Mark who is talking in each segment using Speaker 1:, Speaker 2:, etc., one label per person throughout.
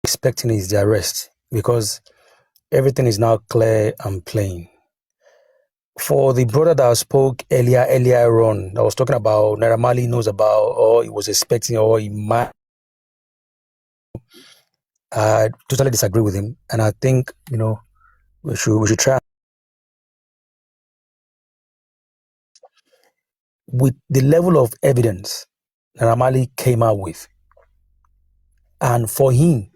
Speaker 1: expecting is the arrest because everything is now clear and plain. For the brother that spoke earlier on, that was talking about Naira Marley knows about, or he was expecting, or he might. I totally disagree with him, and I think we should try with the level of evidence Naira Marley came out with, and for him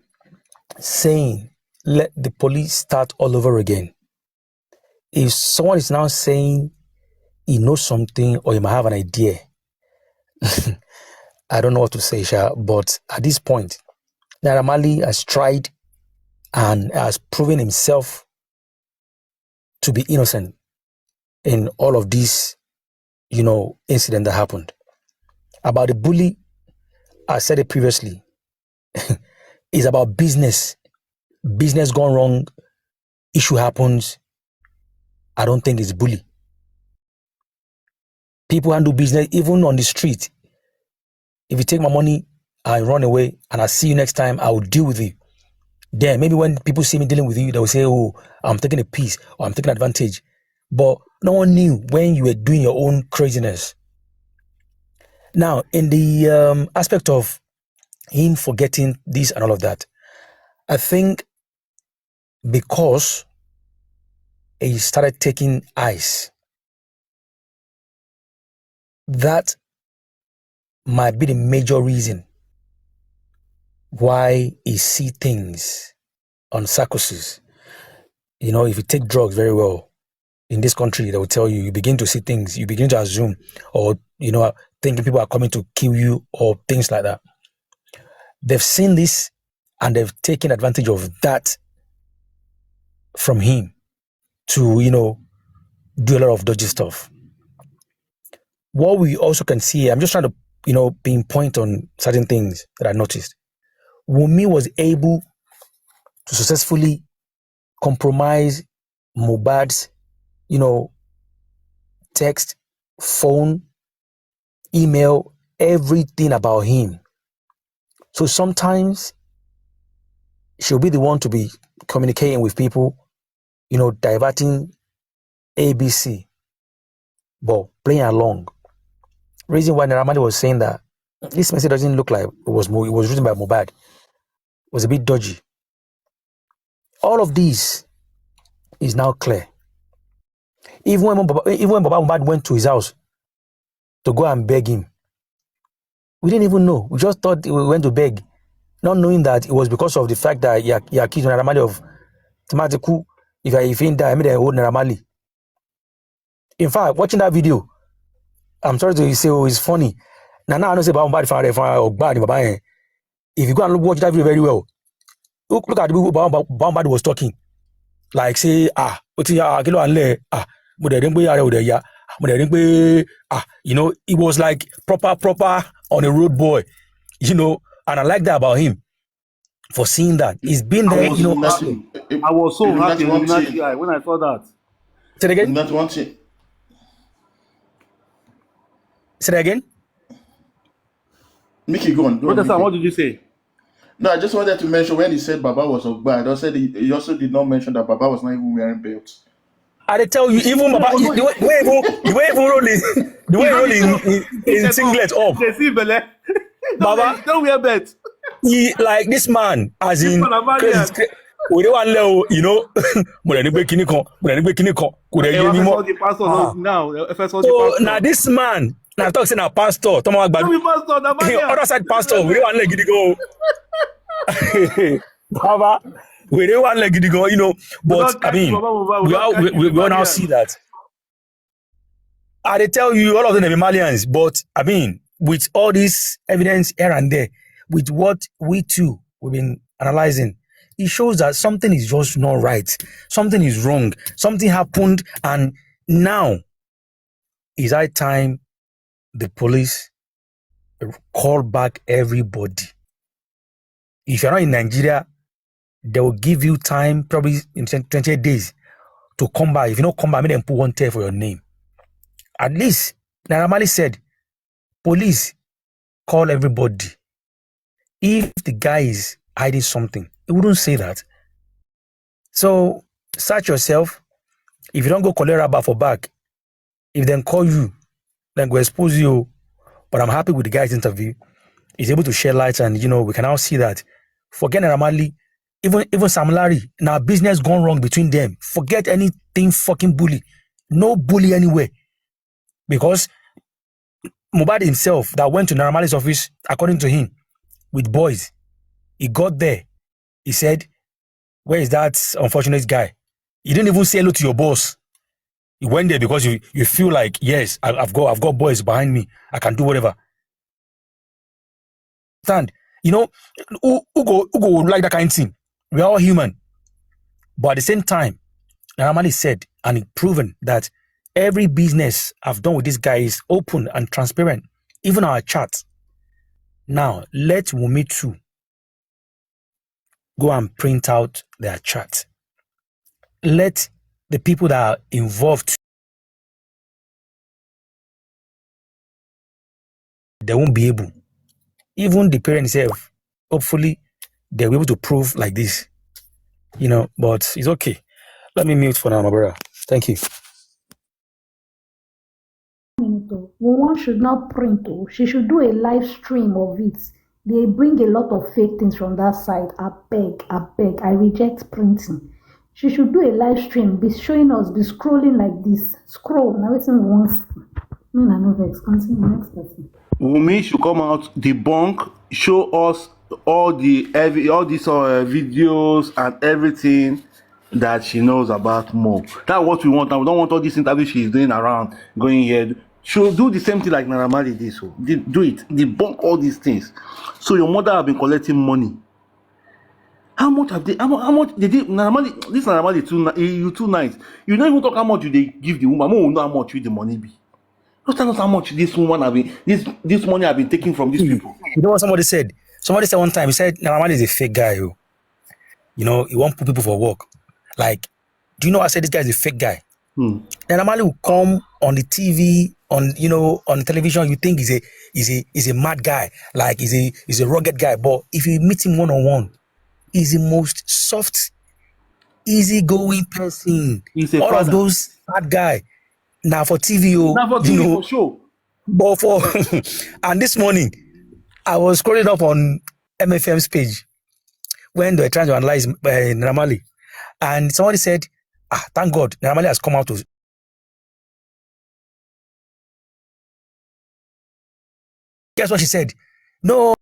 Speaker 1: saying let the police start all over again. If someone is now saying he knows something or he might have an idea, I don't know what to say, Sha, but at this point, Naira Marley has tried and has proven himself to be innocent in all of these, incident that happened. About the bully, I said it previously, it's about business. Business gone wrong, issue happens. I don't think it's bully. People handle business even on the street. If you take my money, I run away and I see you next time, I will deal with you. Then maybe when people see me dealing with you, they will say, oh, I'm taking a piece or I'm taking advantage. But no one knew when you were doing your own craziness. Now, in the aspect of him forgetting this and all of that, I think because he started taking ice, that might be the major reason why he see things on circuses. If you take drugs very well, in this country, they will tell you, you begin to see things, you begin to assume, or, thinking people are coming to kill you or things like that. They've seen this and they've taken advantage of that from him to, do a lot of dodgy stuff. What we also can see, I'm just trying to, pinpoint on certain things that I noticed. Wunmi was able to successfully compromise Mohbad's, text, phone, email, everything about him. So sometimes she'll be the one to be communicating with people, diverting ABC, but playing along. Reason why Naira Marley was saying that this message doesn't look like it was written by Mohbad was a bit dodgy. All of this is now clear. Even when Mohbad went to his house to go and beg him, we didn't even know. We just thought we went to beg, not knowing that it was because of the fact that he accused Naira Marley of Timatiku. If he die, I made a hold Naira Marley. In fact, watching that video, I'm sorry to say, it's funny. Now I don't say about Mohbad or bad. If you go and watch that video very well, look at the way Mohbad was talking. Like say, it was like proper on a road boy, and I like that about him for seeing that. He's been there,
Speaker 2: I was so happy when I saw that.
Speaker 1: Say it again?
Speaker 3: Not one thing.
Speaker 1: Say it again?
Speaker 3: Mickey, go on.
Speaker 2: What did you say?
Speaker 3: No, I just wanted to mention when he said Baba was Ogba, I said he also did not mention that Baba was not even wearing belt.
Speaker 1: I tell you, even Baba, the way rolling in singlet up.
Speaker 2: Baba, don't wear belt.
Speaker 1: He like this man, as in we don't want so now this man, now talk saying a pastor, other side pastor, we don't want to go. Baba, we don't want to go, but I mean, we all now see that. I tell you, all of them are Malians, but I mean, with all this evidence here and there, with what we've been analyzing, it shows that something is just not right. Something is wrong. Something happened, and now is high time the police call back everybody. If you're not in Nigeria, they will give you time, probably in 28 days, to come back. If you don't come back, make them put one tear for your name. At least, Naira Marley said, police, call everybody. If the guy is hiding something. He wouldn't say that. So search yourself. If you don't go collect rubber for back, if they call you, then go expose you. But I'm happy with the guy's interview. He's able to share light, and we can now see that. Forget Ramali, even Sam Larry. Now business gone wrong between them. Forget anything fucking bully. No bully anywhere. Because Mohbad himself that went to Naramali's office, according to him, with boys, he got there. He said, "Where is that unfortunate guy?" You didn't even say hello to your boss. You went there because you feel like, yes, I've got boys behind me. I can do whatever. Stand. Who go would like that kind of thing? We're all human. But at the same time, Naramali said and proven that every business I've done with this guy is open and transparent, even our chat. Now, let Wumi too go and print out their chat. Let the people that are involved, they won't be able. Even the parents themselves, hopefully, they'll be able to prove like this. But it's okay. Let me mute for now, my brother. Thank you.
Speaker 4: One should not print. She should do a live stream of it. They bring a lot of fake things from that side. I beg. I reject printing. She should do a live stream, be showing us, be scrolling like this. Scroll. Now it's in once. No, no vex. Continue. Next person.
Speaker 2: Wumi should come out, debunk, show us all these videos and everything that she knows about Mo. That's what we want. And we don't want all these interviews she's doing around, going here. She'll do the same thing like Naramali did. So do it. Debunk all these things. So your mother have been collecting money. How much they did Naramali? This Naramali too nice. You don't even talk how much they give the woman. Mo will know how much the money be. Don't tell us how much this woman have been this money have been taken from these people.
Speaker 1: You know what somebody said? Somebody said one time, he said, Naramali is a fake guy. He won't put people for work. Like, do you know I said this guy is a fake guy? Naramali will come on the TV, on television, you think he's a mad guy, like he's a rugged guy. But if you meet him one-on-one, he's the most soft, easygoing person.
Speaker 2: He's a
Speaker 1: all
Speaker 2: father.
Speaker 1: Of those bad guy. Now for TV,
Speaker 2: for sure.
Speaker 1: But and this morning, I was scrolling up on MFM's page when they were trying to analyze Naramali, and somebody said, thank God, Naramali has come out to. Guess what she said? No.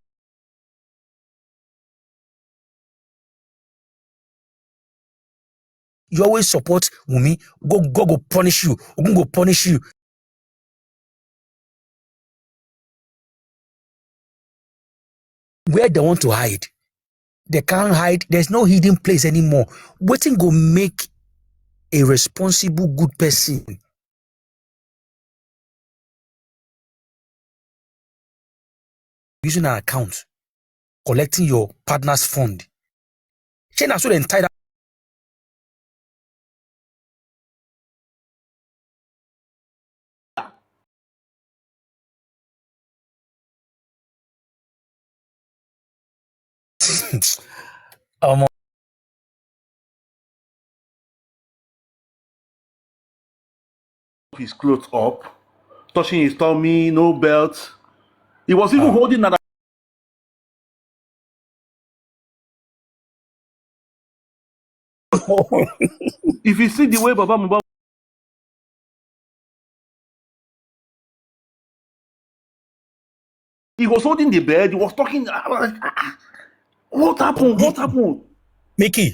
Speaker 1: You always support Wumi. Go punish you. Ogun go punish you. Where they want to hide, they can't hide. There's no hidden place anymore. Waiting go make a responsible, good person using an account, collecting your partner's fund. China so entitled.
Speaker 2: His clothes up, touching his tummy, no belt. He was even holding that. If you see the way Baba Mohbad, he was holding the bed, he was talking. What happened? What happened?
Speaker 1: Mickey,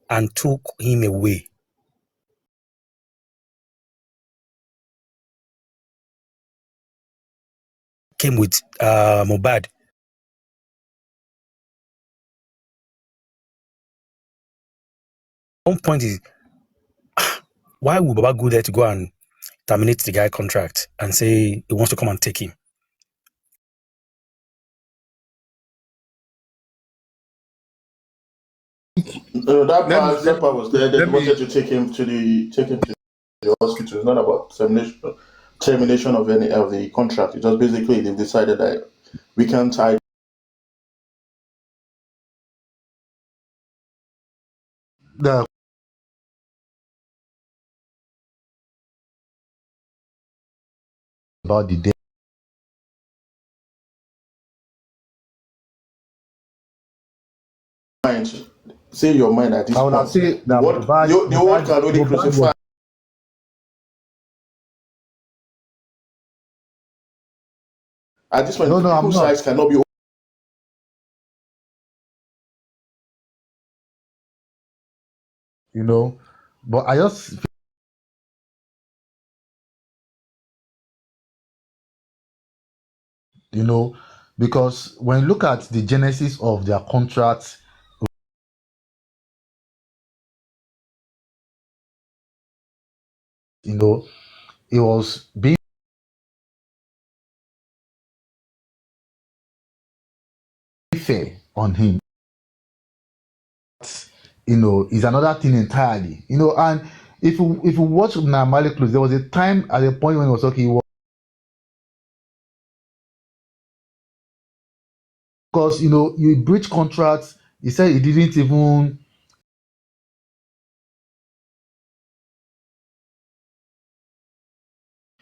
Speaker 1: and took him away. Came with Mohbad. One point is, why would Baba go there to go and terminate the guy contract and say he wants to come and take him?
Speaker 3: That part was there. They wanted to take him to the hospital. It's not about termination. termination of any of the contract. It just basically they've decided that we can't tie.
Speaker 2: The about the day.
Speaker 3: Mind, say your mind at this
Speaker 2: I would have
Speaker 3: point.
Speaker 2: said
Speaker 3: The
Speaker 2: that
Speaker 3: word, the word can only crucify. At this point,
Speaker 2: No, I'm
Speaker 3: people's
Speaker 2: not.
Speaker 3: sides cannot be.
Speaker 2: You know, but I just because when you look at the genesis of their contract, it was being fair on him. Is another thing entirely. And if you watch Namale close, there was a time at a point when he was talking, because you breach contracts. He said he didn't even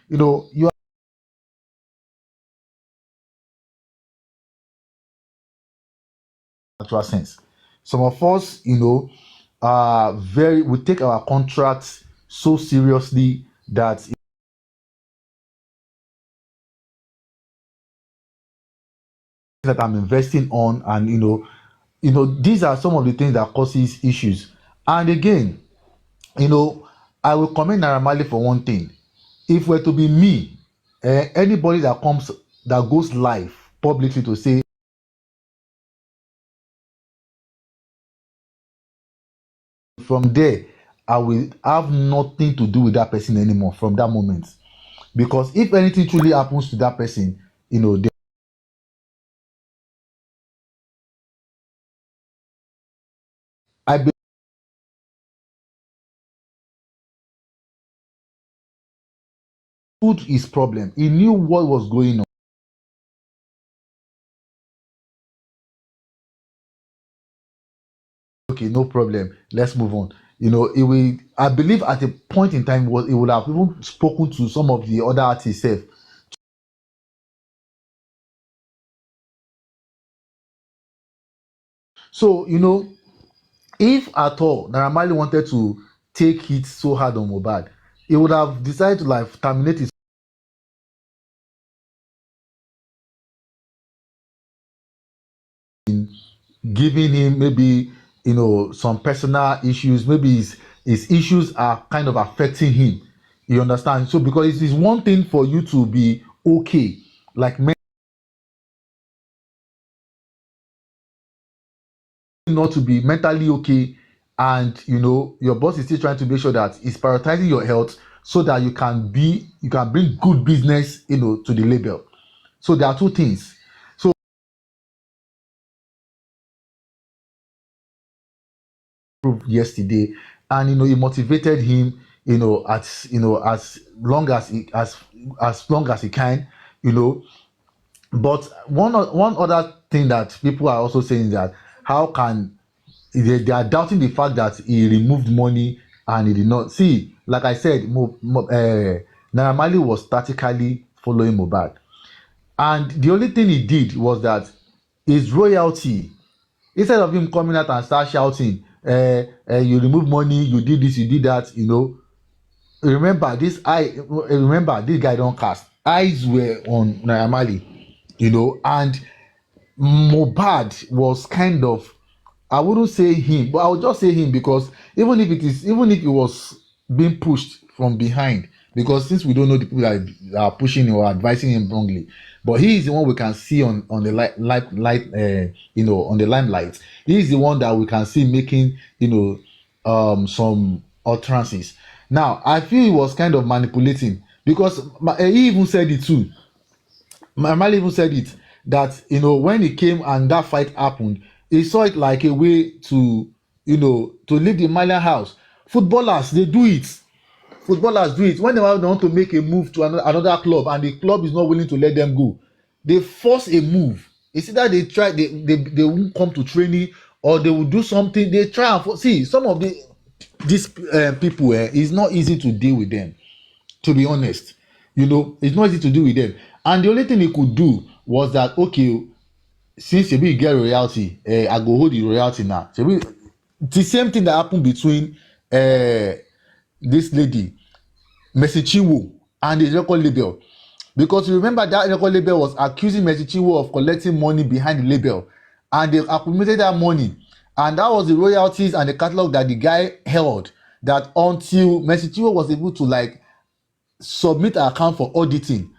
Speaker 2: you actual sense. Some of us, are we take our contracts so seriously that I'm investing on, and these are some of the things that causes issues. And again, I will commend Naira Marley for one thing. If were to be me, anybody that goes live publicly to say, from there, I will have nothing to do with that person anymore from that moment. Because if anything truly happens to that person, I understood his problem. He knew what was going on. Okay, no problem. Let's move on. It will. I believe at a point in time, it would have even spoken to some of the other artists. So if at all Naira Marley wanted to take it so hard on Mohbad, he would have decided to like terminate his giving him maybe some personal issues. Maybe his issues are kind of affecting him. You understand? So because it is one thing for you to be okay, like not to be mentally okay, and your boss is still trying to make sure that he's prioritizing your health so that you can bring good business to the label. So there are two things. So yesterday, and it motivated him as long as he can. But one other thing that people are also saying is that how can they are doubting the fact that he removed money and he did not see. Like I said, Naira Marley was statically following Mohbad, and the only thing he did was that his royalty, instead of him coming out and start shouting, you remove money, you did this, you did that, remember this guy don't cast. Eyes were on Naira Marley, and Mohbad was kind of, I wouldn't say him, but I would just say him, because even if it was being pushed from behind, because since we don't know the people that are pushing him or advising him wrongly, but he is the one we can see on the on the limelight. He is the one that we can see making some utterances. Now I feel he was kind of manipulating, because he even said it too. Mali even said it, that when he came and that fight happened, he saw it like a way to leave the Malian house. Footballers, they do it.
Speaker 5: footballers do it when they want to make a move to another club and the club is not willing to let them go. They force a move. It's either they try, they won't come to training, or they will do something. They try and see some of these people. It's not easy to deal with them, to be honest. It's not easy to deal with them. And the only thing he could do was that, okay, since you get royalty, I go hold the royalty now. The same thing that happened between this lady Mercy Chinwo and the record label, because you remember that record label was accusing Mercy Chinwo of collecting money behind the label, and they accumulated that money, and that was the royalties and the catalog that the guy held, that until Mercy Chinwo was able to submit an account for auditing,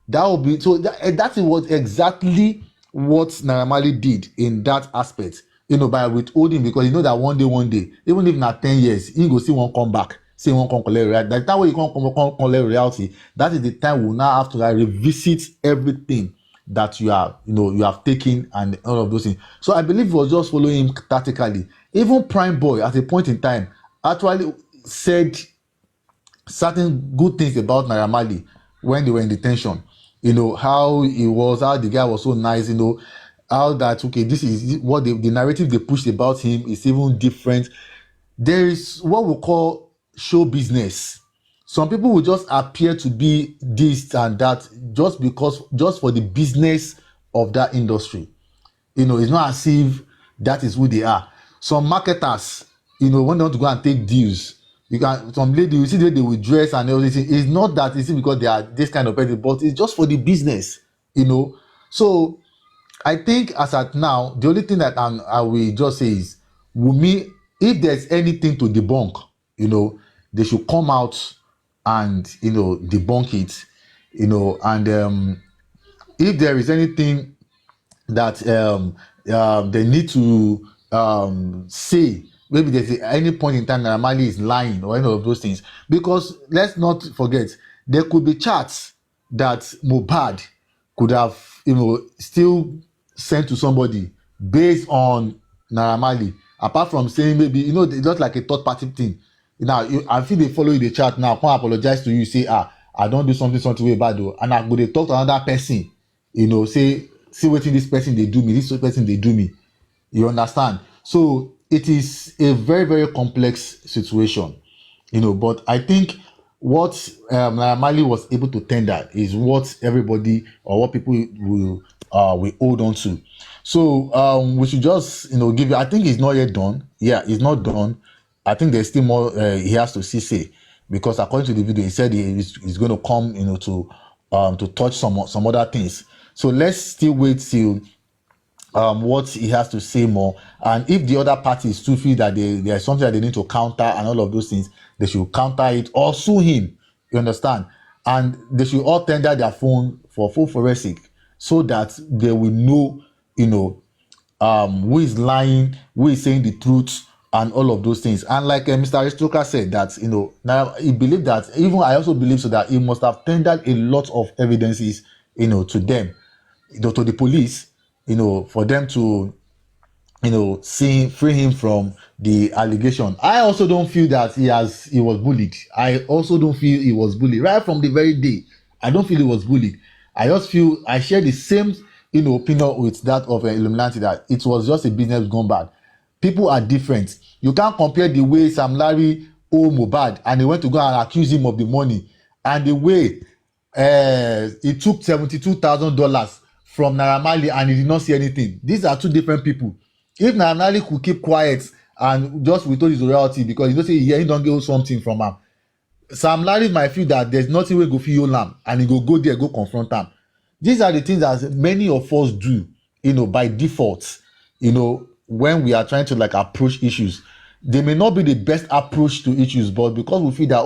Speaker 5: that will be so that is what exactly what Naira Marley did in that aspect, by withholding, because that one day, even if not 10 years, he go see one come back, say one come collect royalty. That time when you come collect royalty, that is the time we'll now have to revisit everything that you have taken and all of those things. So I believe it was just following him tactically. Even Prime Boy at a point in time actually said certain good things about Naira Marley when they were in detention. How the guy was so nice, how that, okay, this is what the narrative they pushed about him is even different. There is what we call show business. Some people will just appear to be this and that just for the business of that industry. It's not as if that is who they are. Some marketers, when they want to go and take deals, some lady, you see the way they will dress and everything. It's not that easy because they are this kind of person, but it's just for the business, So I think as at now, the only thing that I will just say is, Wunmi, if there's anything to debunk, they should come out and debunk it, and if there is anything that they need to say, maybe there's any point in time that Naira Marley is lying or any of those things, because let's not forget, there could be chats that Mohbad could have still sent to somebody based on Naira Marley, apart from saying maybe it's just like a third party thing. Now I feel they follow you the chat now, come apologize to you, say I don't do something way bad though, and I go they talk to another person, say see wetin this person they do me, this person they do me. You understand? So it is a very, very complex situation, but I think what Naira Marley was able to tender is what everybody or what people will hold on to. So we should just give you, I think it's not yet done. Yeah, it's not done. I think there's still more he has to say, because according to the video, he said he's going to come to touch some other things. So let's still wait till what he has to say more, and if the other parties still feel that there's something that they need to counter and all of those things, they should counter it or sue him. You understand? And they should all tender their phone for full forensic, so that they will know who is lying, who is saying the truth, and all of those things. And like Mr. Aristoka said, that now he believed that, even I also believe so, that he must have tendered a lot of evidences to them, to the police, for them to free him from the allegation. I also don't feel that he was bullied. I also don't feel he was bullied right from the very day. I don't feel he was bullied. I just feel I share the same opinion with that of Illuminati, that it was just a business gone bad. People are different. You can't compare the way Sam Larry owed Mohbad and he went to go and accuse him of the money, and the way he took $72,000 from Naira Marley and he did not see anything. These are two different people. If Naira Marley could keep quiet and just withhold his royalty because say he don't get something from him, Sam Larry might feel that there's nothing wey go fit hold am, and he go there, go confront am. These are the things that many of us do, by default, when we are trying to approach issues. They may not be the best approach to issues, but because we feel that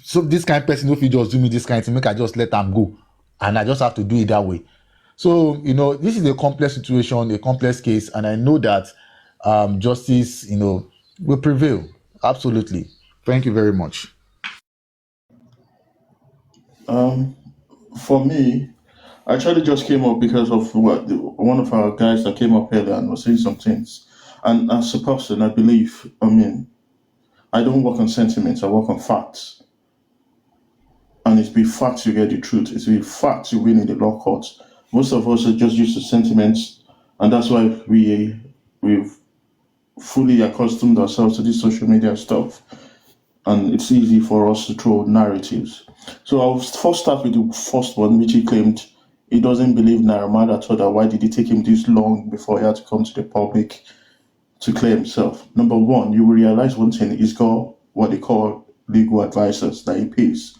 Speaker 5: so this kind of person no fit just do me this kind of thing, make I just let them go, and I just have to do it that way. So this is a complex situation, a complex case, and I know that justice will prevail. Absolutely. Thank you very much.
Speaker 3: For me, I actually just came up because of one of our guys that came up here and was saying some things. And as a person, I believe, I don't work on sentiments, I work on facts. And it's with facts you get the truth. It's with facts you win in the law courts. Most of us are just used to sentiments, and that's why we've fully accustomed ourselves to this social media stuff. And it's easy for us to throw narratives. So I'll first start with the first one, which he claimed he doesn't believe Naira Marley at all. That why did it take him this long before he had to come to the public to clear himself? Number one, you will realize one thing: he's got what they call legal advisors that he pays.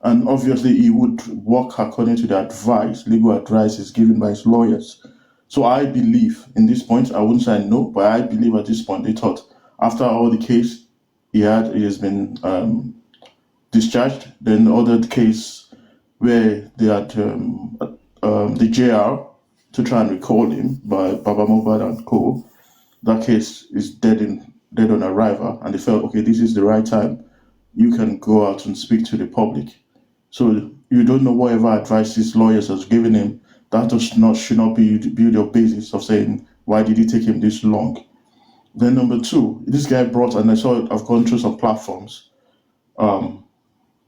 Speaker 3: And obviously, he would work according to the advice, legal advice is given by his lawyers. So I believe in this point, I wouldn't say no, but I believe at this point they thought after all the case he has been discharged. Then the other case where they had the JR to try and recall him by Baba Mohbad and co. That case is dead on arrival, and they felt okay, this is the right time. You can go out and speak to the public. So you don't know whatever advice his lawyers has given him. That should not be your basis of saying why did it take him this long. Then number two, this guy brought, and I saw it, I've gone through some platforms. Naira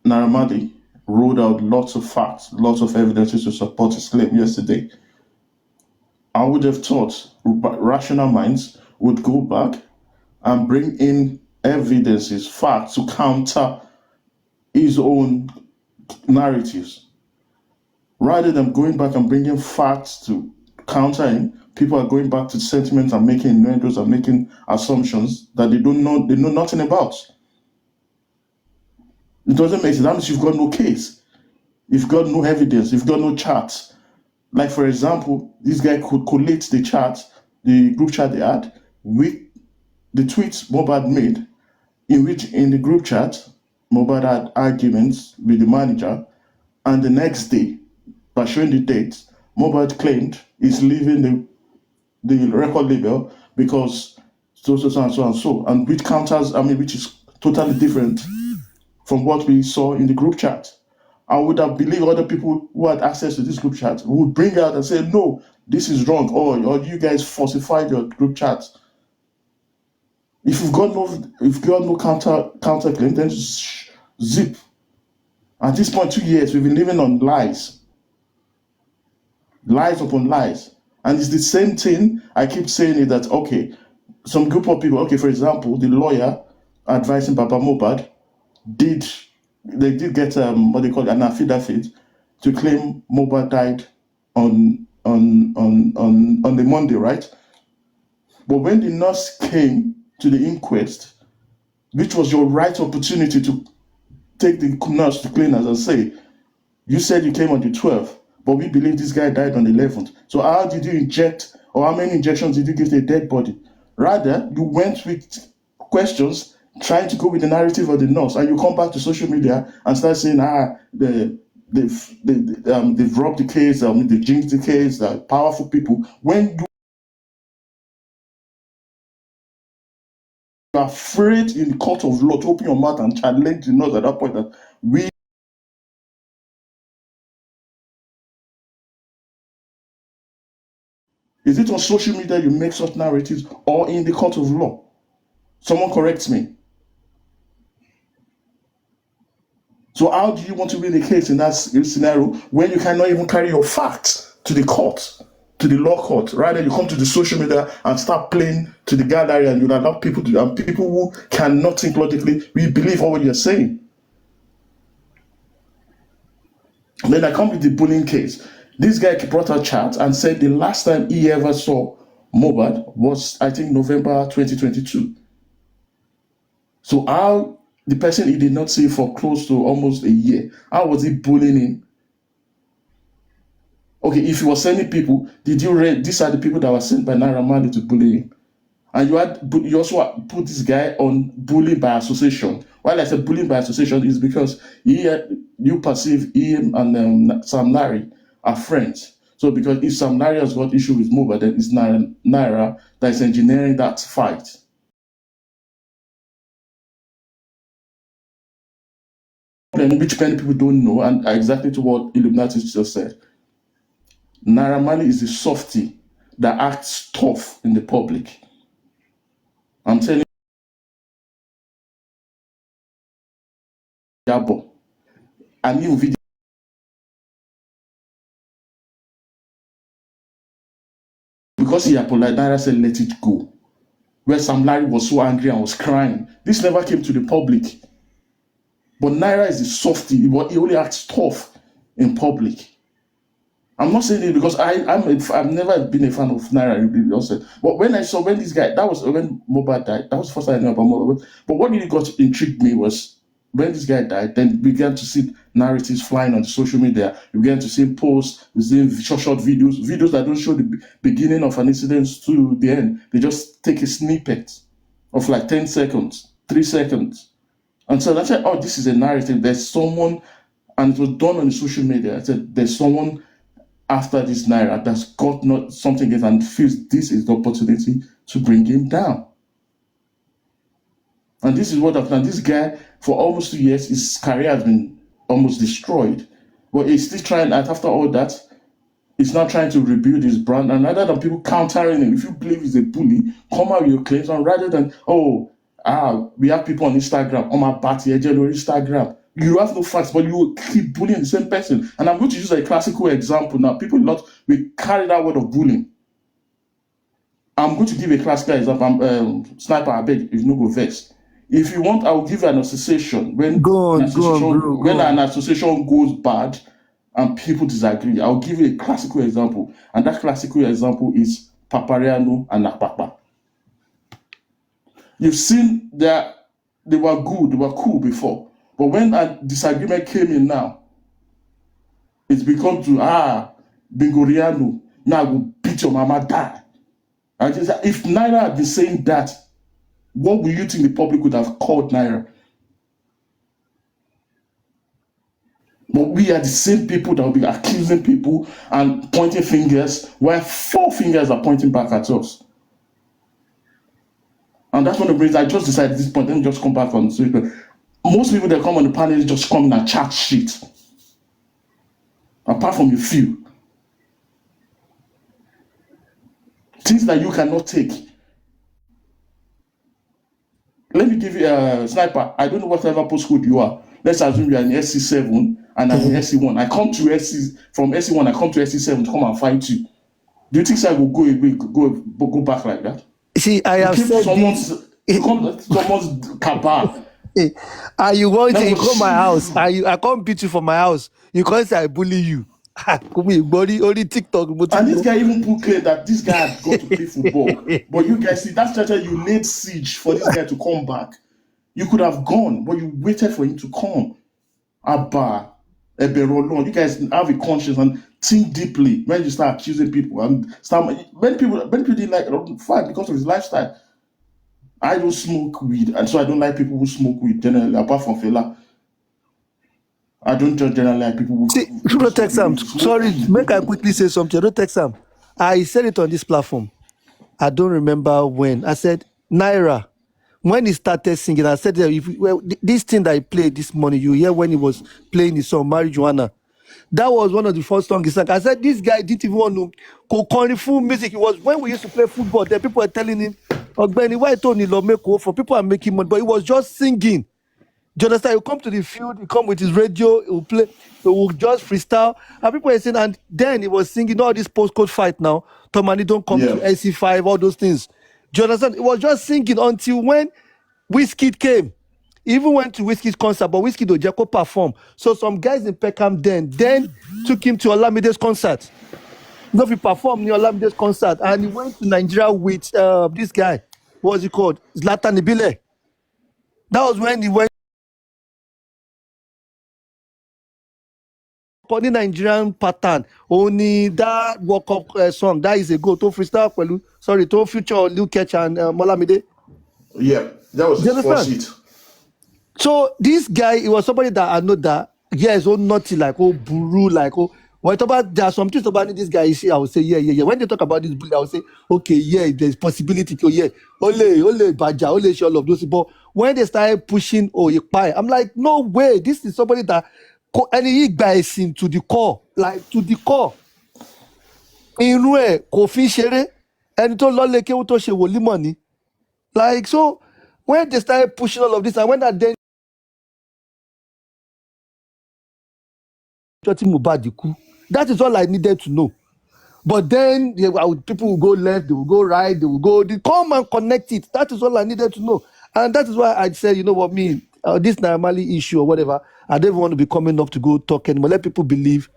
Speaker 3: Marley rolled out lots of facts, lots of evidences to support his claim yesterday. I would have thought rational minds would go back and bring in evidences, facts to counter his own narratives. Rather than going back and bringing facts to counter him, people are going back to sentiments and making innuendos and making assumptions that they know nothing about. It doesn't make sense. That means you've got no case. You've got no evidence. You've got no charts. Like, for example, this guy could collate the chat, the group chat they had, with the tweets Mohbad made, in which in the group chat, Mohbad had arguments with the manager, and the next day, by showing the dates, Mohbad claimed he's leaving the record label because so and so, and which counters, which is totally different from what we saw in the group chat. I would have believed other people who had access to this group chat would bring out and say, no, this is wrong, or you guys falsified your group chat. If you've got no counter claim, then zip. At this point, 2 years, we've been living on lies upon lies. And it's the same thing. I keep saying it that, okay, some group of people, okay, for example, the lawyer advising Baba Mohbad did get what they call an affidavit to claim Mohbad died on the Monday, right? But when the nurse came to the inquest, which was your right opportunity to take the nurse to cleaners and say, you said you came on the 12th, but we believe this guy died on the 11th. So how did you inject, or how many injections did you give the dead body? Rather, you went with questions trying to go with the narrative of the nurse, and you come back to social media and start saying, they've robbed the case, they jinxed the case, they're powerful people. When you are afraid in the court of law to open your mouth and challenge the nurse at that point, that we is it on social media you make such narratives, or in the court of law? Someone corrects me. So how do you want to win a case in that scenario when you cannot even carry your facts to the court, to the law court? Rather, you come to the social media and start playing to the gallery, and you allow people to, and people who cannot think logically, we believe all what you're saying. Then I come with the bullying case. This guy brought a chat and said the last time he ever saw Mohbad was, I think, November 2022. So how the person he did not see for close to almost a year, how was he bullying him? Okay, if he was sending people, did you read these are the people that were sent by Naira Marley to bully him? And you also put this guy on bullying by association. Why I said bullying by association is because you perceive him and Sam Larry are friends. So because if Sam Larry has got issue with Mohbad, then it's Naira that is engineering that fight. Which many people don't know, and exactly to what Illuminati just said. Naira Marley is the softie that acts tough in the public. I'm telling Yabo. And even video because he apologized, Naira said let it go. Where Sam Larry was so angry and was crying. This never came to the public. But Naira is a softie. He only acts tough in public. I'm not saying it because I've never been a fan of Naira also. But when this guy, that was when Mohbad died. That was the first time I knew about Mohbad. But what really got intrigued me was when this guy died, then we began to see narratives flying on social media. We began to see posts, we see short videos that don't show the beginning of an incident to the end. They just take a snippet of like 10 seconds, 3 seconds. And so I said, oh, this is a narrative. There's someone, and it was done on the social media. I said, there's someone after this Naira that's got not something else and feels this is the opportunity to bring him down. And this is what I've done. This guy, for almost 2 years, his career has been almost destroyed. But he's still trying, after all that, he's now trying to rebuild his brand. And rather than people countering him, if you believe he's a bully, come out with your claims. And rather than, we have people on Instagram, on my party, on Instagram. You have no facts, but you will keep bullying the same person. And I'm going to use a classical example now. People will carry that word of bullying. I'm going to give a classical example. Sniper, I beg, if you no go vex. If you want, I will give you an association. When an association goes bad and people disagree, I'll give you a classical example. And that classical example is Papariano and Nakpapa. You've seen that they were good, they were cool before. But when a disagreement came in now, it's become to, Bingoriano, now I will beat your mama, die. And if Naira had been saying that, what would you think the public would have called Naira? But we are the same people that will be accusing people and pointing fingers, while 4 fingers are pointing back at us. And that's one of the reasons I just decided at this point, let me just come back on the subject. Most people that come on the panel just come in and chat shit. Apart from a few. Things that you cannot take. Let me give you a sniper. I don't know whatever postcode you are. Let's assume you are in SC7 and I'm in SC1. I come to from SC1, I come to SC7 to come and fight you. Do you think I will go back like that?
Speaker 1: See, I have said
Speaker 3: someone's cabal.
Speaker 1: And you want to come my house, and I can't beat you from my house. You can't say I bully you. Only TikTok.
Speaker 3: And this guy even put clear that this guy had got to play football. But you guys see, that's why you laid siege for this guy to come back. You could have gone, but you waited for him to come. Abba, Eberolon, you guys have a conscience and think deeply when you start accusing people and when people didn't like fight because of his lifestyle. I don't smoke weed, and so I don't like people who smoke weed generally, apart from Fela. I don't generally like people who
Speaker 1: don't text Sam. Sorry, make I quickly say something. Don't text Sam. I said it on this platform. I don't remember when. I said, Naira, when he started singing, I said, this thing that he played this morning, you hear when he was playing the song, Marijuana. That was one of the first songs he sang. I said, this guy didn't even want to go full music. It was when we used to play football. Then people were telling him, Ogbeni, why don't you make for people are making money? But he was just singing. Do you understand? He'll come to the field, he'll come with his radio, he'll play, he will just freestyle. And people were saying, and then he was singing all this postcode fight now. Tomani don't come to SC5, all those things. Do you understand? He was just singing until when Wizkid came. He even went to Wizkid's concert, but Wizkid Ojeko perform. So some guys in Peckham then took him to Olamide's concert. Because he performed in Olamide's concert, and he went to Nigeria with this guy. What was he called? Zlatan Ibile. That was when he went on the Nigerian pattern. Only that World Cup song, that is a go to freestyle. Sorry, to future Lil Ketch and Molamide.
Speaker 3: Yeah, that was his first hit.
Speaker 1: So this guy, he was somebody that I know that, yes, naughty, like, buru, like, when talk about, there are some things about this guy, I would say, yeah. When they talk about this bully, I would say, okay, yeah, there's possibility, ole, baja, ole, all of those. But when they started pushing, I'm like, no way, this is somebody that, any guy is to the core, like, to the core. Inú ẹ̀ kò fi ṣeré, ẹni tó lọ lé kéwú tó ṣe wòlímọ̀ ni. Like, so, when they started pushing all of this, and when that then
Speaker 6: Mohbad kú. That is all I needed to know. But then people will go left, they will go right, they come and connect it. That is all I needed to know. And that is why I said, you know what, this Naramali issue or whatever, I don't want to be coming up to go talk anymore. Let people believe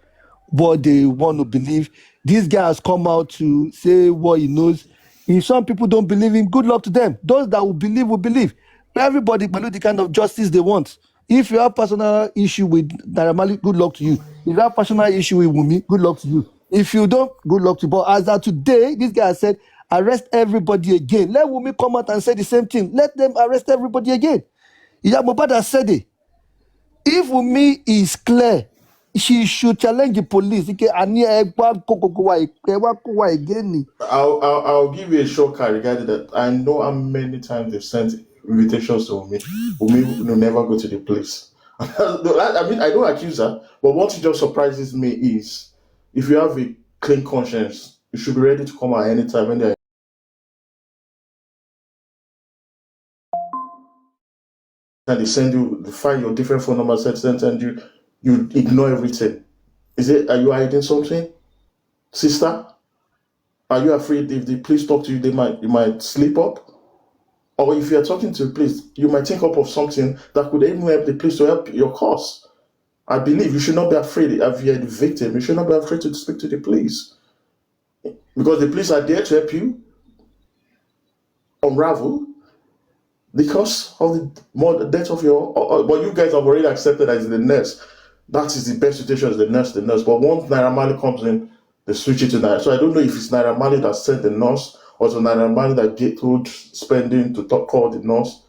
Speaker 6: what they want to believe. This guy has come out to say what he knows. If some people don't believe him, good luck to them. Those that will believe will believe. Everybody believe the kind of justice they want. If you have personal issue with Naramali, good luck to you. If you have personal issue with Wumi, good luck to you. If you don't, good luck to you. But as of today, this guy said, arrest everybody again. Let Wumi come out and say the same thing. Let them arrest everybody again. Mohbad has said it. If Wumi is clear, she should challenge the police.
Speaker 3: I'll give you a shortcut regarding that. I know how many times they've sent invitations to Umi. Umi will never go to the place. I mean, I don't accuse her, but what just surprises me is if you have a clean conscience, you should be ready to come at any time when they send you, they find your different phone number, send you ignore everything. Are you hiding something, sister? Are you afraid if the police talk to you, you might slip up? Or if you are talking to the police, you might think up of something that could even help the police to help your cause. I believe you should not be afraid. If you're the victim, you should not be afraid to speak to the police. Because the police are there to help you unravel because of the death of but you guys have already accepted as the nurse. That is the best situation as the nurse. But once Naira Marley comes in, they switch it to Naira. So I don't know if it's Naira Marley that sent the nurse or it's Naira Marley that told Spending to call the nurse.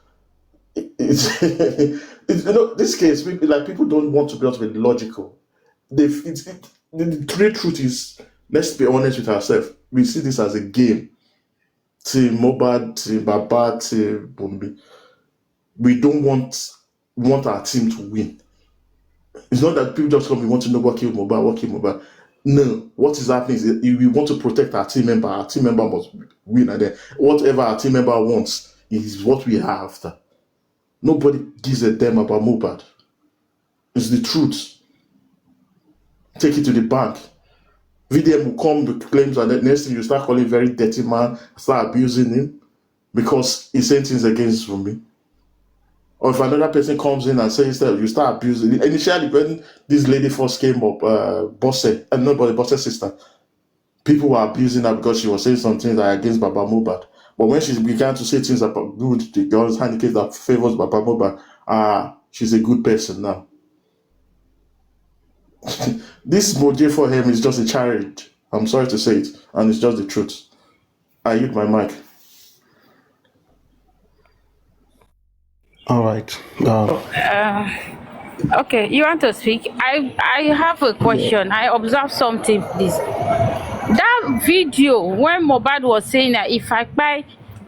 Speaker 3: This case, people don't want to be able to be logical. The real truth is, let's be honest with ourselves. We see this as a game. Team Mohbad, Team Baba, Team Bumbi. We don't want our team to win. It's not that people just come, we want to know what killed Mohbad. No, what is happening is we want to protect our team member. Our team member must win, and then whatever our team member wants is what we are after. Nobody gives a damn about Mohbad. It's the truth. Take it to the bank. VDM will come with claims, and the next thing you start calling very dirty man, start abusing him because he's saying things against me. Or if another person comes in and says that, you start abusing. Initially, when this lady first came up, Bosse's sister, people were abusing her because she was saying some things that are against Baba Mohbad. But when she began to say things about good, the girl's handicap that favors Baba Mohbad, she's a good person now. This Moje for him is just a charity. I'm sorry to say it, and it's just the truth. I use my mic.
Speaker 1: All right.
Speaker 7: Okay, you want to speak? I have a question. I observed something, please. That video when Mohbad was saying that if I buy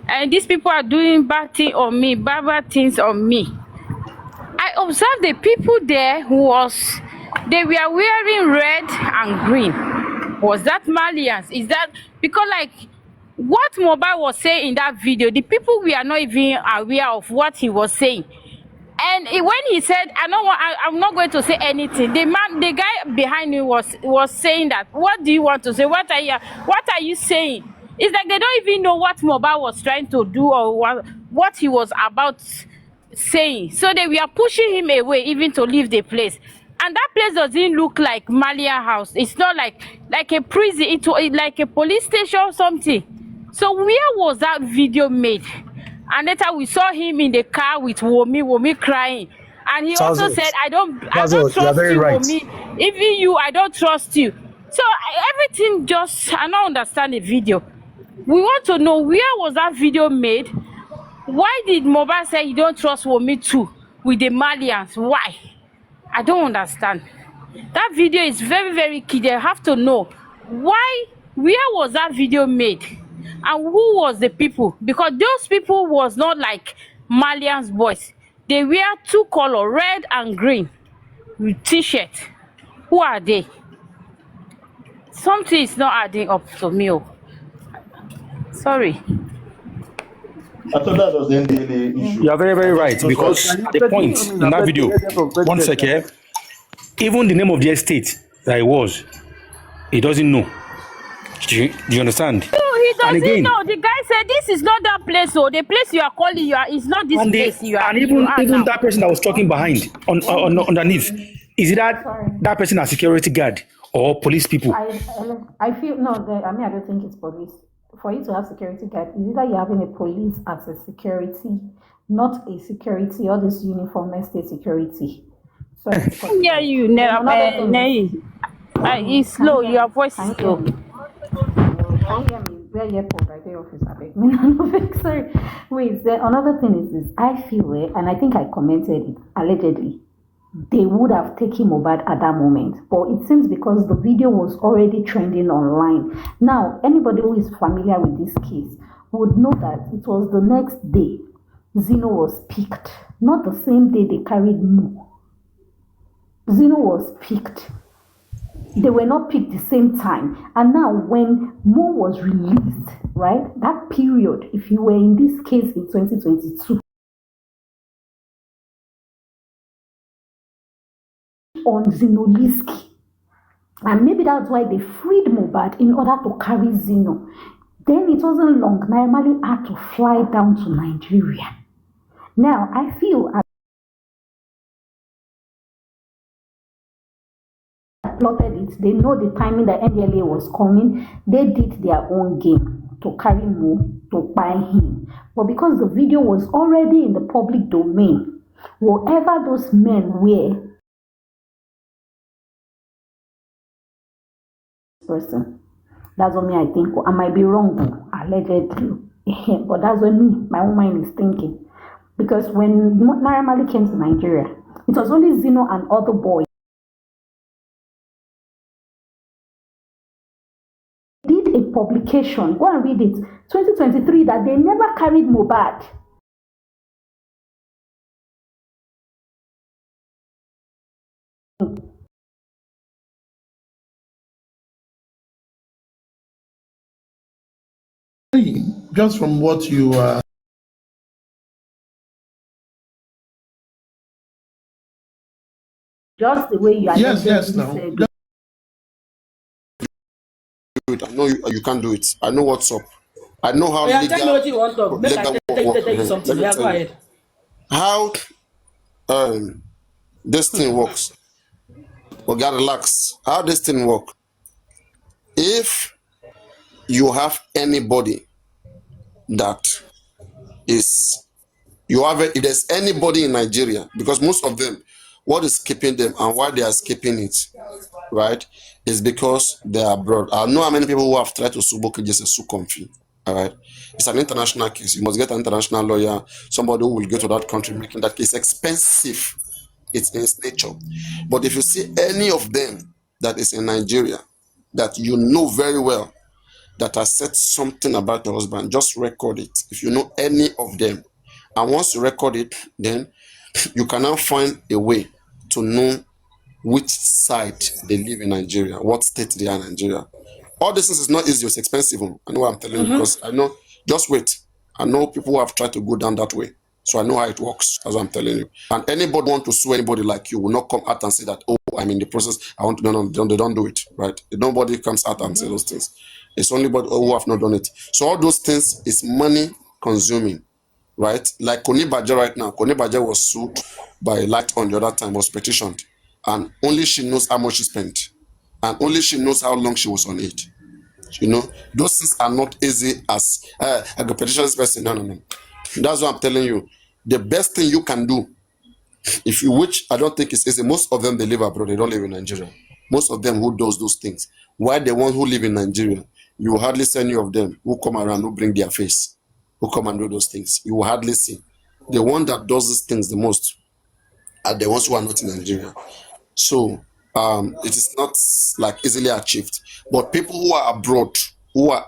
Speaker 7: and these people are doing bad things on me, bad things on me, I observed the people there they were wearing red and green. Was that Malians? Is that because what Mohbad was saying in that video, the people were not even aware of what he was saying. And when he said, I'm not going to say anything, the guy behind me was saying that, what do you want to say? What are you saying? It's like they don't even know what Mohbad was trying to do or what he was about saying. So they were pushing him away even to leave the place. And that place doesn't look like Malia house. It's not like a prison, it's like a police station or something. So where was that video made? And later we saw him in the car with Womi crying. And he also said, I don't trust you, right. Womi. Even you, I don't trust you. So everything I don't understand the video. We want to know, where was that video made? Why did Mohbad say you don't trust Womi too with the Malians? Why? I don't understand. That video is very, very key. They have to know where was that video made? And who was the people? Because those people was not like Malian's boys. They wear two color, red and green, with t-shirt. Who are they? Something is not adding up to me. Sorry.
Speaker 3: I thought that was the NDLA issue.
Speaker 1: You are very, very right, because the point in that video, one second, Even the name of the estate that it was, he doesn't know. Do you understand?
Speaker 7: No, he
Speaker 1: And
Speaker 7: doesn't
Speaker 1: again,
Speaker 7: know. The guy said this is not that place. So the place you are calling is not this place you are.
Speaker 1: and
Speaker 7: You are
Speaker 1: even
Speaker 7: now.
Speaker 1: that person that was talking behind on underneath, is it that person a security guard or police people?
Speaker 4: I feel no. I mean, I don't think it's police. For you to have security guard, is either you're having a police as a security, not a security, or this uniform state security. So
Speaker 7: Yeah, you never. It's slow. Your voice is slow.
Speaker 4: Can you hear me? Where airport? I tell office. I beg. Me no vex. Sorry. Wait. Then another thing is this. I feel and I think I commented it allegedly. They would have taken Mohbad at that moment, but it seems because the video was already trending online. Now, anybody who is familiar with this case would know that it was the next day Zeno was picked, not the same day they carried Mo. Zeno was picked. They were not picked the same time. And now when Mo was released, right, that period, if you were in this case in 2022, on Zinoliski. And maybe that's why they freed Mohbad in order to carry Zeno. Then it wasn't long. Naimali had to fly down to Nigeria. Now, I feel plotted it. They know the timing that NDLA was coming. They did their own game to carry Mo, to buy him. But because the video was already in the public domain, whatever those men were, person. That's what me I think. I might be wrong, allegedly. But that's what my own mind is thinking. Because when Naira Marley came to Nigeria, it was only Zeno and other boys. Did a publication, go and read it, 2023, that they never carried Mohbad.
Speaker 3: Just from what you
Speaker 4: Just the way you are.
Speaker 3: yes now.
Speaker 8: I know you can't do it. I know what's up. I know how
Speaker 9: Yeah, tell me what you want to make. I tell you something. Yeah, go ahead.
Speaker 8: How this thing works. We gotta relax. How this thing work? If you have anybody that is if there's anybody in Nigeria, because most of them, what is keeping them and why they are skipping it, right, is because they are abroad. I know how many people who have tried to sue Boko just sue Comfy. All right, it's an international case. You must get an international lawyer, somebody who will go to that country, making that case expensive. It's in its nature. But if you see any of them that is in Nigeria that you know very well that has said something about the husband, just record it. If you know any of them, and once you record it, then you can now find a way to know which side they live in Nigeria, what state they are in Nigeria. All this is not easy, it's expensive. I know what I'm telling you, because I know, just wait. I know people who have tried to go down that way. So I know how it works, as I'm telling you. And anybody want to sue anybody like you will not come out and say that, oh, I'm in the process, I want to, no, they don't do it, right? Nobody comes out and say those things. It's only but who have not done it. So all those things is money consuming, right? Like Koni Baja right now. Koni Baja was sued by Light on the other time, was petitioned. And only she knows how much she spent. And only she knows how long she was on it. You know, those things are not easy as a petition this person. No. That's what I'm telling you. The best thing you can do, if you, which I don't think is easy, most of them they live abroad, they don't live in Nigeria. Most of them who does those things. Why the ones who live in Nigeria, you will hardly see any of them who come around, who bring their face, who come and do those things. You will hardly see. The one that does these things the most are the ones who are not in Nigeria. So it is not like easily achieved. But people who are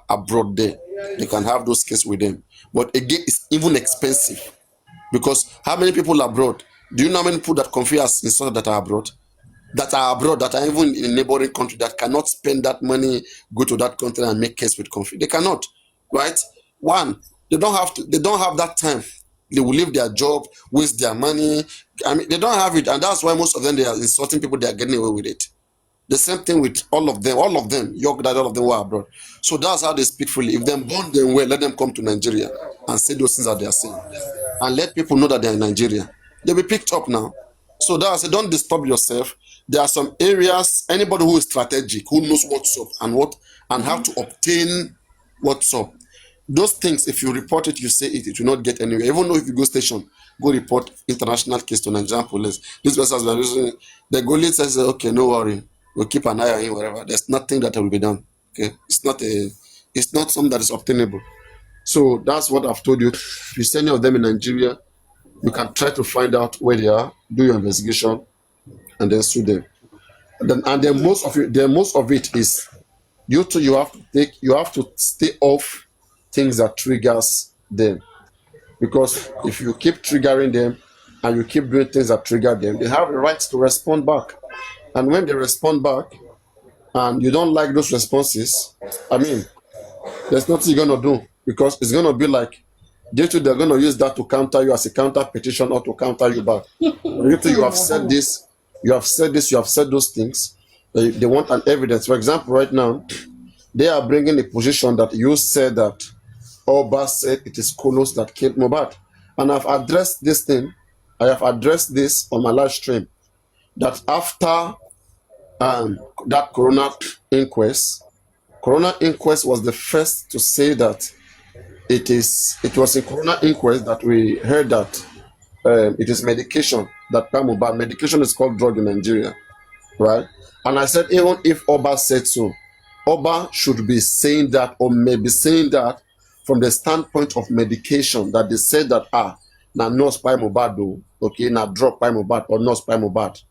Speaker 8: abroad there, they can have those cases with them. But again, it's even expensive. Because how many people abroad? Do you know how many people that Comfy has installed that are abroad? That are even in a neighboring country that cannot spend that money, go to that country and make case with Comfy. They cannot, right? One, they don't have that time They will leave their job, waste their money. I mean, they don't have it, and that's why most of them, they are insulting people. They are getting away with it. The same thing with all of them, York Dad, all of them were abroad. So that's how they speak freely. If them born them well, let them come to Nigeria and say those things that they are saying. And let people know that they are in Nigeria. They'll be picked up now. So that's it. Don't disturb yourself. There are some areas, anybody who is strategic, who knows what's up and how to obtain what's up. Those things, if you report it, you say it, it will not get anywhere. Even though if you go station, go report international case to Nigerian police. This person has been using, the goalie says, okay, no worry. We'll keep an eye on him, whatever. There's nothing that will be done. Okay, it's not something that is obtainable. So that's what I've told you. If you see any of them in Nigeria, you can try to find out where they are, do your investigation, and then sue them. And then most of it is you have to stay off things that triggers them, because if you keep triggering them and you keep doing things that trigger them, they have a right to respond back. And when they respond back and you don't like those responses, I mean, there's nothing you're going to do, because it's going to be like they're going to use that to counter you as a counter petition or to counter you back. You have said this, you have said those things. They want an evidence. For example, right now, they are bringing a position that you said that Oba said it is Kolos that killed Mohbad. And I've addressed this thing. I have addressed this on my live stream, that after that coroner inquest was the first to say that it was a coroner inquest that we heard that it is medication that Mohbad. Medication is called drug in Nigeria, right? And I said, even if Oba said so, Oba should be saying that, or maybe saying that from the standpoint of medication, that they said that na nurse by Mohbad, okay, na drug by Mohbad or nurse by Mohbad.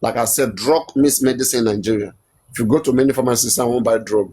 Speaker 8: Like I said, drug means medicine in Nigeria. If you go to many pharmacies and won't buy drug,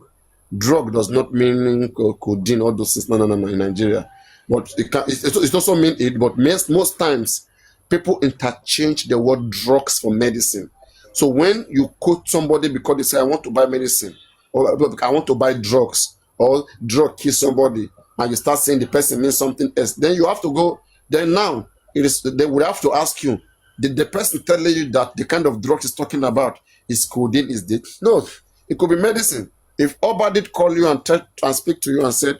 Speaker 8: drug does not mean codeine or those things. No, in Nigeria. But it also mean it. But most times, people interchange the word drugs for medicine. So when you quote somebody because they say, I want to buy medicine, or I want to buy drugs, or drug kill somebody, and you start saying the person means something else, then you have to go. Then now they would have to ask you, did the person tell you that the kind of drugs he's talking about is codeine, is it? No, it could be medicine. If Oba did call you and speak to you and said,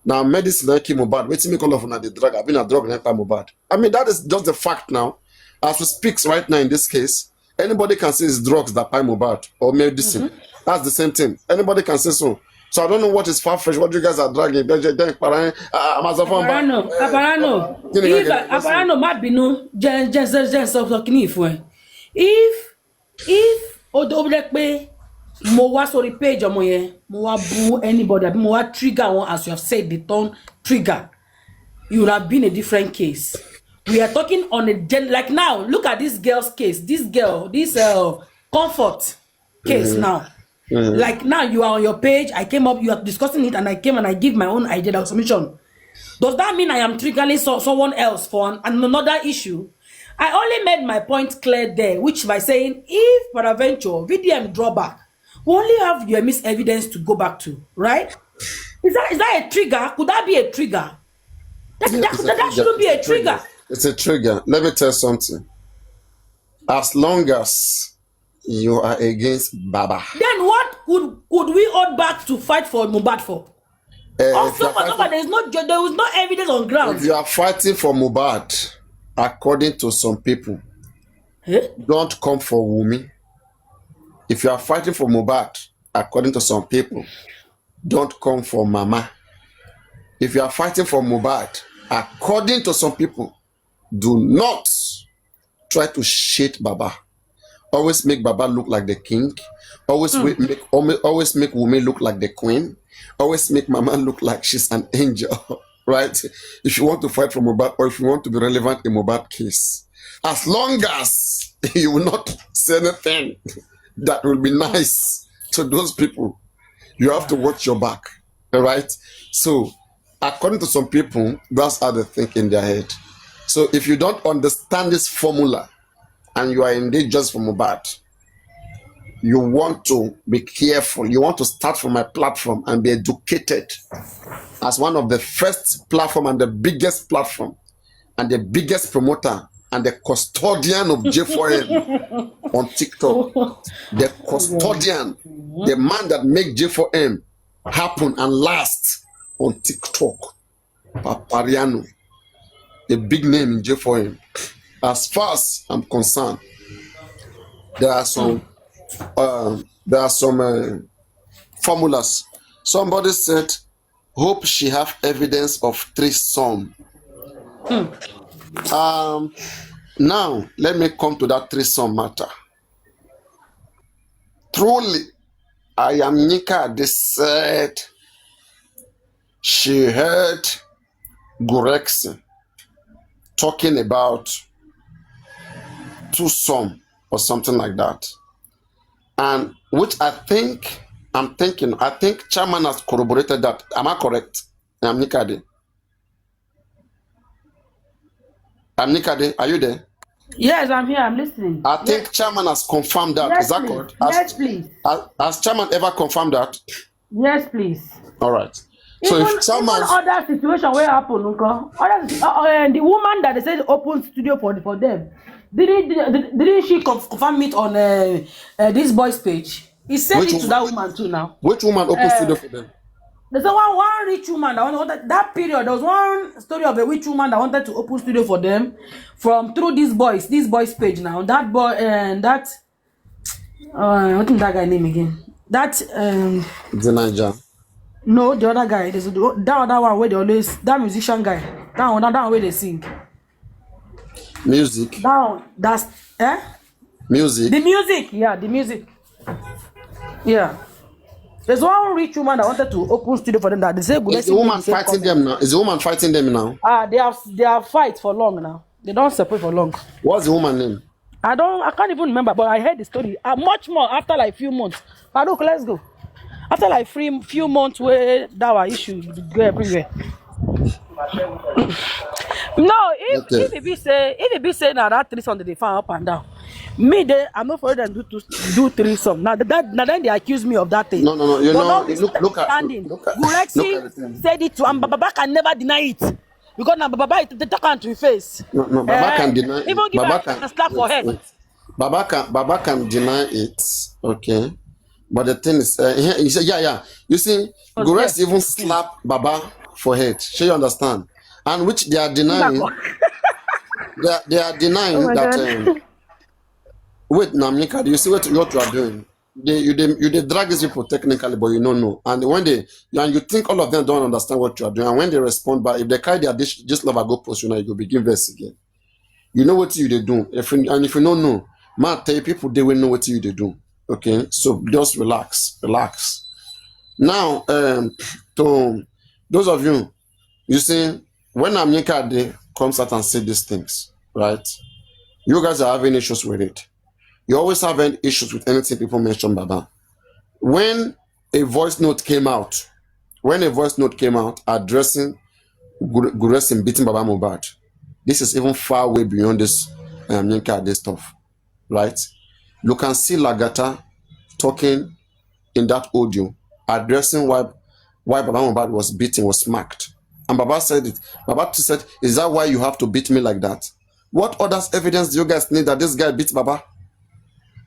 Speaker 8: now medicine like Mohbad, wait till me call off on the drug, I've been a drug like Mohbad. I mean, that is just the fact now. As we speak right now in this case, anybody can say it's drugs that buy Mohbad or medicine. That's the same thing. Anybody can say so. So I don't know what is far-fetched, what you guys are dragging. Aparano,
Speaker 9: might be no if Odoblepe mo wá sórí page ọmọ yẹn, mo wá bú anybody, mo wá trigger one, as you have said, the term trigger, you would have been a different case. We are talking on a like now. Look at this girl's case. This comfort case now. Like now, you are on your page. I came up. You are discussing it, and I came and I give my own idea of submission. Does that mean I am triggering someone else for another issue? I only made my point clear there, which by saying if peradventure VDM drawback, we only have your miss evidence to go back to, right? Is that a trigger? Could that be a trigger? That shouldn't be a trigger.
Speaker 8: It's a trigger. Let me tell you something. As long as you are against Baba,
Speaker 9: then what could we hold back to fight for Mohbad for? Also, there was no evidence on ground.
Speaker 8: If you are fighting for Mohbad, according to some people, don't come for Wumi. If you are fighting for Mohbad, according to some people, don't come for Mama. If you are fighting for Mohbad, according to some people, do not try to shade Baba. Always make Baba look like the king. Always make Wumi look like the queen. Always make Mama look like she's an angel. Right? If you want to fight for Mohbad, or if you want to be relevant in Mohbad case, as long as you will not say anything that will be nice to those people, you have to watch your back. All right? So, according to some people, that's how they think in their head. So if you don't understand this formula and you are indeed just for Mohbad, you want to be careful. You want to start from my platform and be educated as one of the first platform and the biggest platform. and the biggest promoter and the custodian of J4M on TikTok. The custodian, the man that make J4M happen and last on TikTok. Papariano, a big name in J4M. As far as I'm concerned, there are some formulas. Somebody said, hope she have evidence of threesome. Now let me come to that threesome matter. Truly, I am Nika. They said she heard Gurexin talking about twosome or something like that, and which I think Chairman has corroborated that. Am I correct? I'm Nikade. Are you there?
Speaker 9: Yes, I'm here. I'm listening.
Speaker 8: I think Chairman has confirmed that.
Speaker 9: Yes,
Speaker 8: Is that
Speaker 9: please.
Speaker 8: correct?
Speaker 9: Yes, please.
Speaker 8: Has Chairman ever confirmed that?
Speaker 9: Yes, please.
Speaker 8: All right. So
Speaker 9: Even,
Speaker 8: if Chairman,
Speaker 9: even other situation where happen, the woman that they said open studio for them, didn't she confirm it on this boy's page? He said it to that woman too now.
Speaker 8: Which woman opened studio for them?
Speaker 9: There's one rich woman that wanted that period. There was one story of a rich woman that wanted to open studio for them through this boy's page now. That boy and what is that guy name again?
Speaker 8: The Niger.
Speaker 9: No, the other guy. There's that other one where they always that musician guy. That one where they sing.
Speaker 8: Music.
Speaker 9: That's
Speaker 8: Music.
Speaker 9: The music, yeah, the music. Yeah. There's one rich woman that wanted to open studio for them that they say
Speaker 8: Is the woman fighting them now? Is the woman fighting them now?
Speaker 9: They have fight for long now. They don't separate for long.
Speaker 8: What's the woman name?
Speaker 9: I can't even remember, but I heard the story. Much more after like few months. Look, let's go. After like few months where that was issue go everywhere. No, if it be say now that threesome they find up and down. Me there, I'm not for them do threesome. Now then they accuse me of that thing.
Speaker 8: No. You know, look at
Speaker 9: Gurexi said it to and Baba can never deny it. Because now Baba they talk on to his face.
Speaker 8: No, Baba can deny it.
Speaker 9: Even give Baba a slap for head.
Speaker 8: Baba can deny it, okay. But the thing is, he said, yeah. You see, Gurexi even slap Baba for head. Sure, you understand? And which they are denying. they are denying that. Wait, Namika, do you see what you are doing? You drag these people technically, but you don't know. And when you think all of them don't understand what you are doing, and when they respond back, if they carry their just love, I go post, you go begin verse again. You know what they do. If you don't know, man, tell you people they will know what they do. Okay, so just relax. Now, to those of you, you see, when Namika comes out and say these things, right? You guys are having issues with it. You always have issues with anything people mention, Baba. When a voice note came out addressing Gurexi beating Baba Mohbad, this is even far way beyond this this stuff, right? You can see Lagata talking in that audio, addressing why Baba Mohbad was beaten, was smacked. And Baba said it. Baba said, is that why you have to beat me like that? What other evidence do you guys need that this guy beat Baba?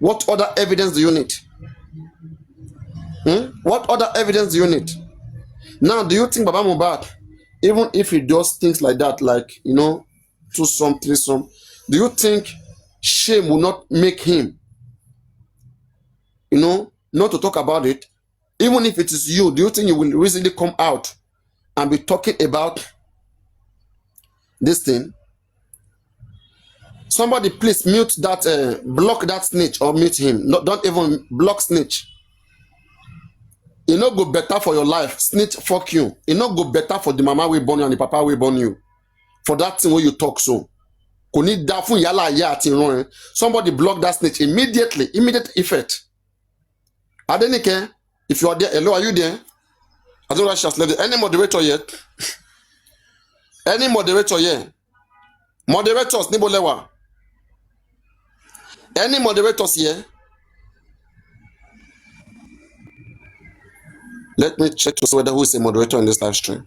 Speaker 8: What other evidence do you need? What other evidence do you need? Now, do you think Baba Mohbad, even if he does things like that, like, twosome, threesome, do you think shame will not make him, not to talk about it? Even if it is you, do you think you will reasonably come out and be talking about this thing? Somebody please mute that, block that snitch or mute him. No, don't even block snitch. It no go better for your life. Snitch, fuck you. It no go better for the mama we born you and the papa we born you. For that thing where you talk so. Somebody block that snitch immediately. Immediate effect. Adenike, if you are there, hello, are you there? I don't know if left. Any moderator yet? Any moderator here? Moderators, Nibolewa. Any moderators here? Let me check to see whether who is a moderator in this live stream.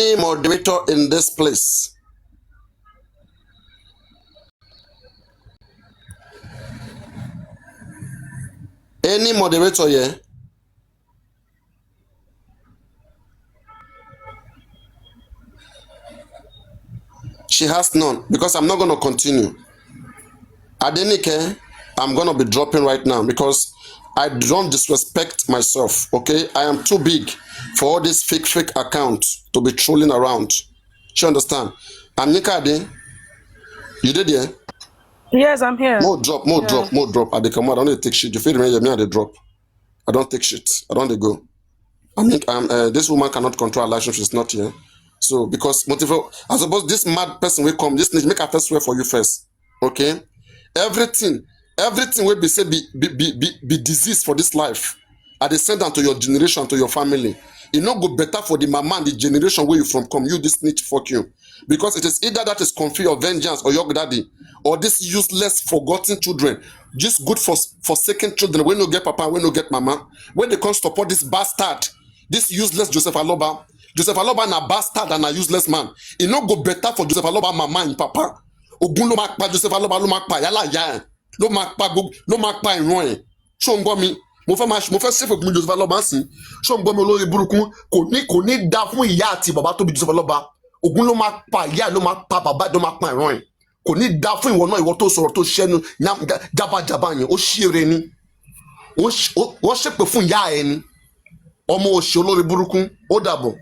Speaker 8: any moderator in this place, any moderator here, she has none, because I'm not going to continue. Adenike, I'm going to be dropping right now because I don't disrespect myself, okay? I am too big for all this fake accounts to be trolling around. You understand? I'm Ade. You did here?
Speaker 9: Yes, I'm here.
Speaker 8: More drop. I dey come out. I don't take shit. You feel me? Me, I dey drop. I don't take shit. I don't dey go. This woman cannot control her life. She's not here. So because I suppose this mad person will come. This make her first swear for you first. Okay? Everything will be say be disease for this life. I dey send them to your generation, to your family. It no go better for the mama and the generation where you from come. You this snitch, fuck you. Because it is either that is conflict or vengeance or your daddy, or this useless forgotten children, just good for forsaken children when no get papa, when no get mama, when they come support this bastard, this useless Joseph Aloba. Joseph Aloba na bastard and a useless man. It no go better for Joseph Aloba mama and papa. Ogun lo mak pa Joseph Aloba lo mak pa yala ya lo mak pa ìran ẹ̀. Ṣó ń gbọ́ mi? Mo fẹ́ ṣe fún Joseph Aloba sí. Ṣó ń gbọ́ mi olórí burúkú? Kò ní dá fún ìyá àti bàbá tó bí Joseph Aloba. Ogun ló máa pa ìyá ló máa pa bàbá ló máa pa ìran ẹ̀. Kò ní dá fún ìwọ náà, ìwọ tó sọ̀rọ̀ tó ṣẹ́nu jábàjábà yẹn. Ó ṣeré ni. Wọ́n ṣépè fún ìyá ẹ̀ ni. Ọmọ òṣì olórí burúkú. Ó dàbọ̀.